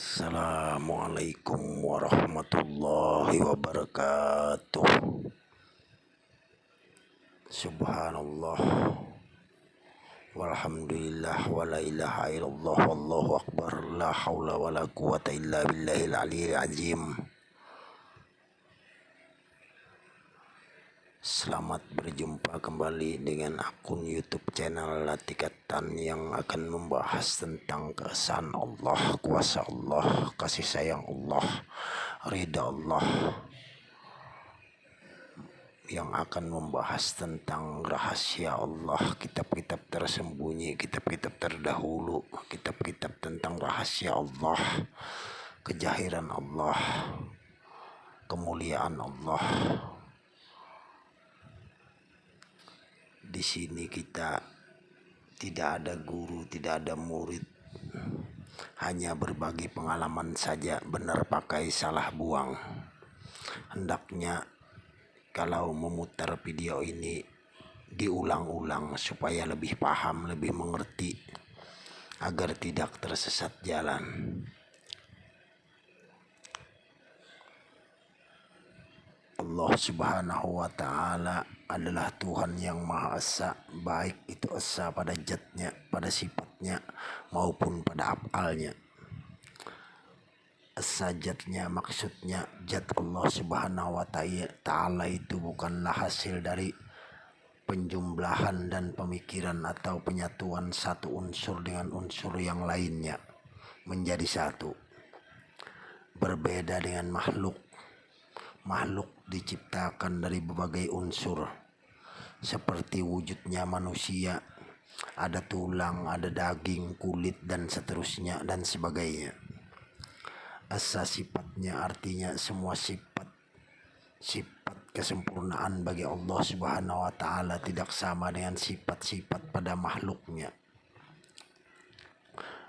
Assalamualaikum warahmatullahi wabarakatuh. Subhanallah, walhamdulillah, wala ilaha illallah, wallahu akbar, la hawla wala quwata illa billahil aliyil azim. Selamat berjumpa kembali dengan akun YouTube channel Latikatan yang akan membahas tentang keesaan Allah, kuasa Allah, kasih sayang Allah, ridha Allah, yang akan membahas tentang rahasia Allah, kitab-kitab tersembunyi, kitab-kitab terdahulu, kitab-kitab tentang rahasia Allah, kejahiran Allah, kemuliaan Allah. Di sini kita tidak ada guru, tidak ada murid, hanya berbagi pengalaman saja, benar pakai salah buang. Hendaknya kalau memutar video ini diulang-ulang supaya lebih paham, lebih mengerti, agar tidak tersesat jalan. Allah subhanahu wa ta'ala adalah Tuhan yang Maha Esa, baik itu esa pada zatnya, pada sifatnya, maupun pada af'alnya. Esa zatnya maksudnya zat Allah subhanahu wa ta'ala itu bukanlah hasil dari penjumlahan dan pemikiran atau penyatuan satu unsur dengan unsur yang lainnya menjadi satu. Berbeda dengan makhluk. Makhluk diciptakan dari berbagai unsur, seperti wujudnya manusia, ada tulang, ada daging, kulit, dan seterusnya dan sebagainya. Asa sifatnya artinya semua sifat kesempurnaan bagi Allah subhanahu wa ta'ala tidak sama dengan sifat-sifat pada makhluknya.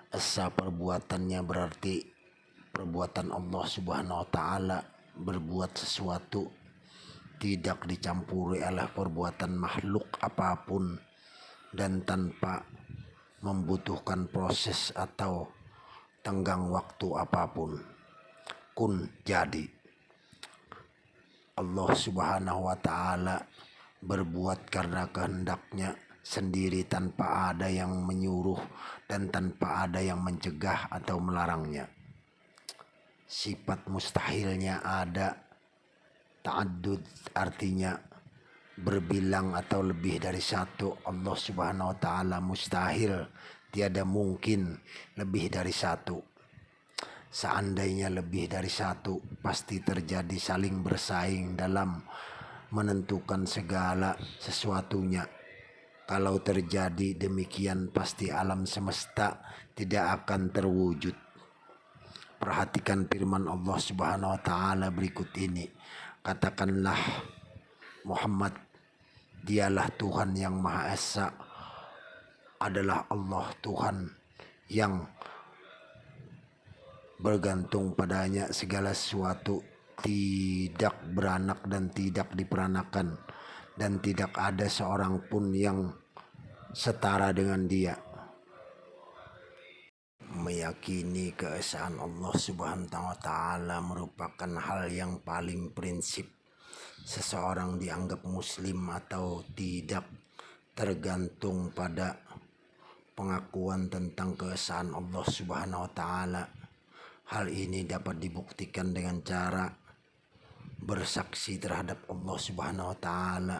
Asa perbuatannya berarti perbuatan Allah subhanahu wa ta'ala berbuat sesuatu tidak dicampuri oleh perbuatan makhluk apapun dan tanpa membutuhkan proses atau tenggang waktu apapun. Kun, jadi. Allah subhanahu wa ta'ala berbuat karena kehendaknya sendiri tanpa ada yang menyuruh dan tanpa ada yang mencegah atau melarangnya. Sifat mustahilnya ada, ta'addud artinya berbilang atau lebih dari satu. Allah subhanahu wa ta'ala mustahil, tiada mungkin lebih dari satu. Seandainya lebih dari satu, pasti terjadi saling bersaing dalam menentukan segala sesuatunya. Kalau terjadi demikian, pasti alam semesta tidak akan terwujud. Perhatikan firman Allah subhanahu wa ta'ala berikut ini. Katakanlah Muhammad, dialah Tuhan yang Maha Esa, adalah Allah Tuhan yang bergantung padanya segala sesuatu, tidak beranak dan tidak diperanakan, dan tidak ada seorang pun yang setara dengan dia. Meyakini keesaan Allah subhanahu wa ta'ala merupakan hal yang paling prinsip. Seseorang dianggap muslim atau tidak tergantung pada pengakuan tentang keesaan Allah subhanahu wa ta'ala. Hal ini dapat dibuktikan dengan cara bersaksi terhadap Allah subhanahu wa ta'ala,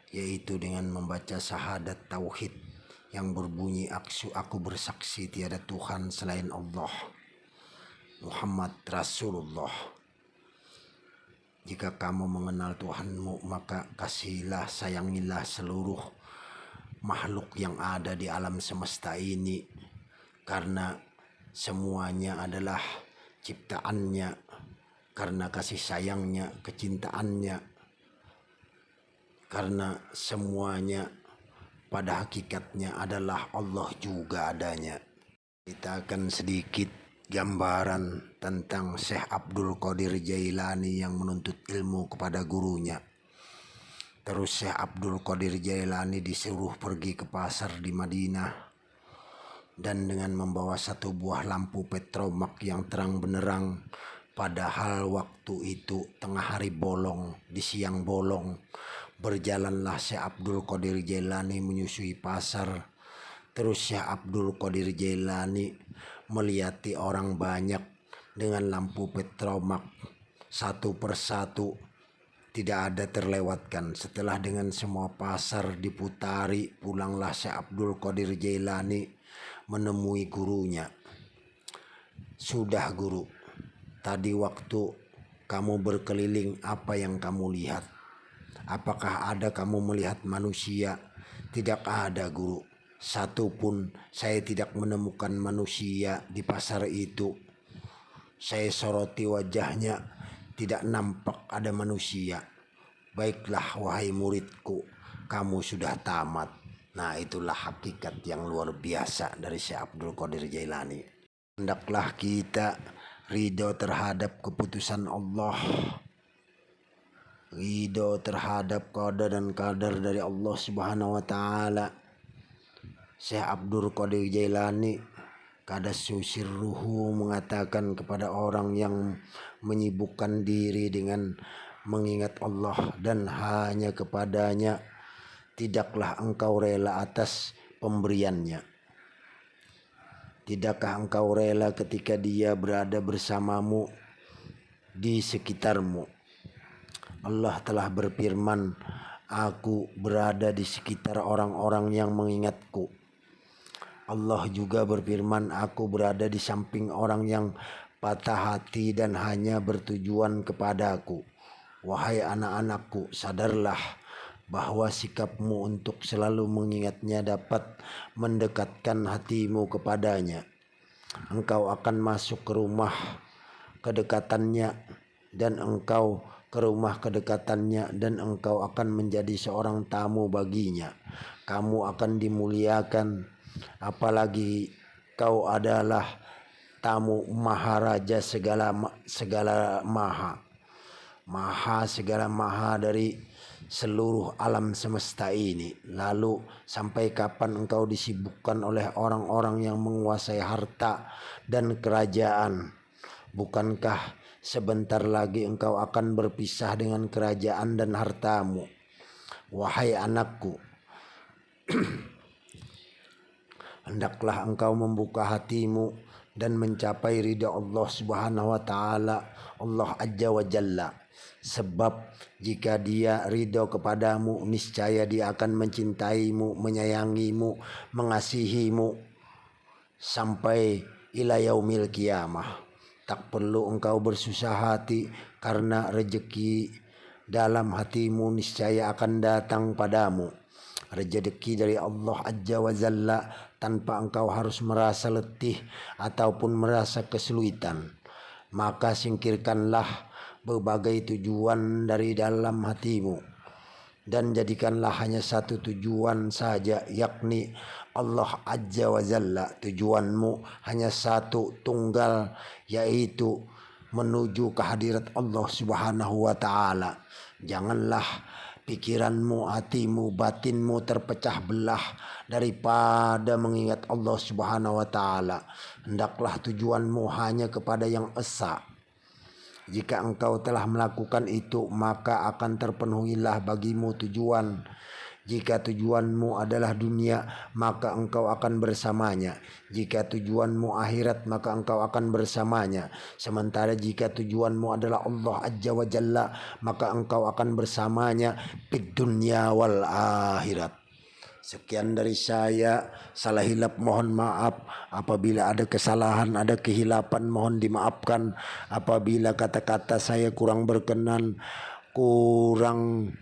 yaitu dengan membaca syahadat tauhid yang berbunyi, aku bersaksi tiada Tuhan selain Allah, Muhammad Rasulullah. Jika kamu mengenal Tuhanmu, maka kasihilah, sayangilah seluruh makhluk yang ada di alam semesta ini, karena semuanya adalah ciptaannya, karena kasih sayangnya, kecintaannya, karena semuanya pada hakikatnya adalah Allah juga adanya. Kita akan sedikit gambaran tentang Syekh Abdul Qadir Jailani yang menuntut ilmu kepada gurunya. Terus Syekh Abdul Qadir Jailani disuruh pergi ke pasar di Madinah dan dengan membawa satu buah lampu petromak yang terang benderang. Padahal waktu itu tengah hari bolong, di siang bolong, berjalanlah Syekh Abdul Qadir Jailani menyusui pasar. Terus Syekh Abdul Qadir Jailani melihati orang banyak dengan lampu petromak satu persatu, tidak ada terlewatkan. Setelah dengan semua pasar diputari, pulanglah Syekh Abdul Qadir Jailani menemui gurunya. Sudah guru, tadi waktu kamu berkeliling apa yang kamu lihat? Apakah ada kamu melihat manusia? Tidak ada guru, satu pun saya tidak menemukan manusia di pasar itu. Saya soroti wajahnya, tidak nampak ada manusia. Baiklah wahai muridku, kamu sudah tamat. Nah, itulah hakikat yang luar biasa dari Syekh Abdul Qadir Jailani. Hendaklah kita ridho terhadap keputusan Allah, ridho terhadap qada dan qadar dari Allah Subhanahu wa taala. Syekh Abdul Qadir Jailani Qadassu sirruhu mengatakan kepada orang yang menyibukkan diri dengan mengingat Allah dan hanya kepadanya, tidaklah engkau rela atas pemberiannya. Tidakkah engkau rela ketika dia berada bersamamu di sekitarmu? Allah telah berfirman, aku berada di sekitar orang-orang yang mengingatku. Allah juga berfirman, aku berada di samping orang yang patah hati dan hanya bertujuan kepadaku. Wahai anak-anakku, sadarlah bahwa sikapmu untuk selalu mengingatnya dapat mendekatkan hatimu kepadanya. Engkau akan masuk ke rumah kedekatannya dan engkau ke rumah kedekatannya dan engkau akan menjadi seorang tamu baginya. Kamu akan dimuliakan, apalagi kau adalah tamu maharaja segala maha segala maha dari seluruh alam semesta ini. Lalu sampai kapan engkau disibukkan oleh orang-orang yang menguasai harta dan kerajaan? Bukankah sebentar lagi engkau akan berpisah dengan kerajaan dan hartamu? Wahai anakku, hendaklah engkau membuka hatimu dan mencapai ridha Allah Subhanahu wa taala, Allah Azza wa Jalla. Sebab jika dia ridho kepadamu, niscaya dia akan mencintaimu, menyayangimu, mengasihimu sampai ila yaumil qiyamah. Tak perlu engkau bersusah hati karena rezeki dalam hatimu niscaya akan datang padamu. Rezeki dari Allah Azza wa Jalla tanpa engkau harus merasa letih ataupun merasa kesulitan. Maka singkirkanlah berbagai tujuan dari dalam hatimu dan jadikanlah hanya satu tujuan saja, yakni Allah Azza wa Jalla. Tujuanmu hanya satu tunggal, yaitu menuju kehadirat Allah Subhanahu wa taala. Janganlah pikiranmu, hatimu, batinmu terpecah belah daripada mengingat Allah Subhanahu wa taala. Hendaklah tujuanmu hanya kepada yang esa. Jika engkau telah melakukan itu, maka akan terpenuhilah bagimu tujuan. Jika tujuanmu adalah dunia, maka engkau akan bersamanya. Jika tujuanmu akhirat, maka engkau akan bersamanya. Sementara jika tujuanmu adalah Allah Azza wa Jalla, maka engkau akan bersamanya fid dunya wal akhirat. Sekian dari saya, salah hilap mohon maaf. Apabila ada kesalahan, ada kehilapan, mohon dimaafkan. Apabila kata-kata saya kurang berkenan, kurang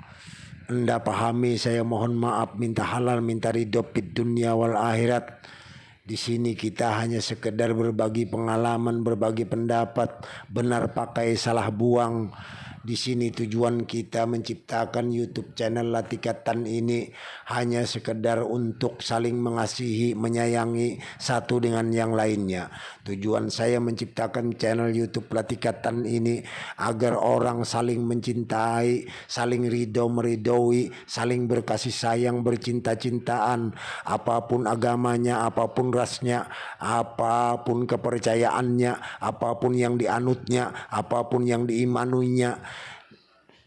Anda pahami, saya mohon maaf, minta halal, minta ridho fid dunya wal akhirat. Di sini kita hanya sekedar berbagi pengalaman, berbagi pendapat, benar pakai salah buang. Di sini tujuan kita menciptakan YouTube channel Latikatan ini hanya sekedar untuk saling mengasihi, menyayangi satu dengan yang lainnya. Tujuan saya menciptakan channel YouTube Latikatan ini agar orang saling mencintai, saling ridho meridoi, saling berkasih sayang, bercinta-cintaan, apapun agamanya, apapun rasnya, apapun kepercayaannya, apapun yang dianutnya, apapun yang diimanuinya.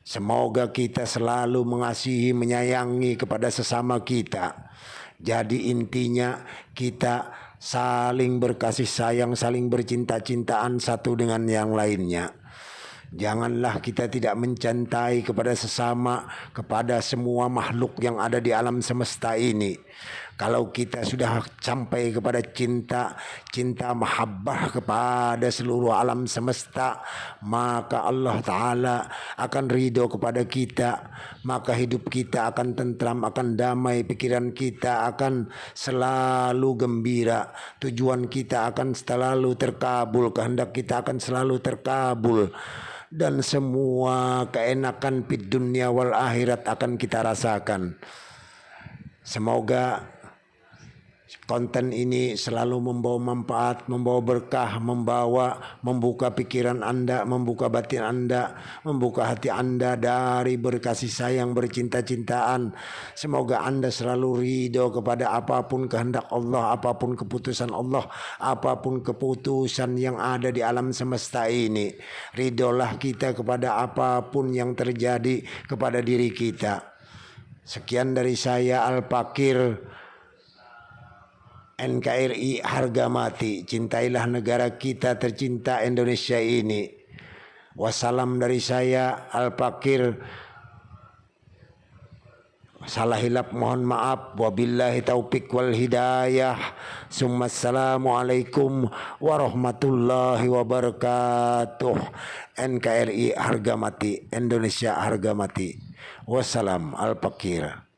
Semoga kita selalu mengasihi, menyayangi kepada sesama kita. Jadi intinya kita saling berkasih sayang, saling bercinta-cintaan satu dengan yang lainnya. Janganlah kita tidak mencintai kepada sesama, kepada semua makhluk yang ada di alam semesta ini. Kalau kita sudah sampai kepada cinta mahabbah kepada seluruh alam semesta, maka Allah Ta'ala akan ridho kepada kita. Maka hidup kita akan tentram, akan damai, pikiran kita akan selalu gembira, tujuan kita akan selalu terkabul, kehendak kita akan selalu terkabul. Dan semua keenakan fid dunia wal akhirat akan kita rasakan. Semoga konten ini selalu membawa manfaat, membawa berkah, membuka pikiran Anda, membuka batin Anda, membuka hati Anda dari berkasih sayang, bercinta-cintaan. Semoga Anda selalu ridho kepada apapun kehendak Allah, apapun keputusan Allah, apapun keputusan yang ada di alam semesta ini. Ridholah kita kepada apapun yang terjadi kepada diri kita. Sekian dari saya, Al-Fakir, NKRI harga mati. Cintailah negara kita tercinta Indonesia ini. Wassalam dari saya, Al-Fakir. Salah hilap mohon maaf. Wabillahi taufiq wal hidayah. Assalamualaikum warahmatullahi wabarakatuh. NKRI harga mati, Indonesia harga mati. Wassalam, Al-Fakir.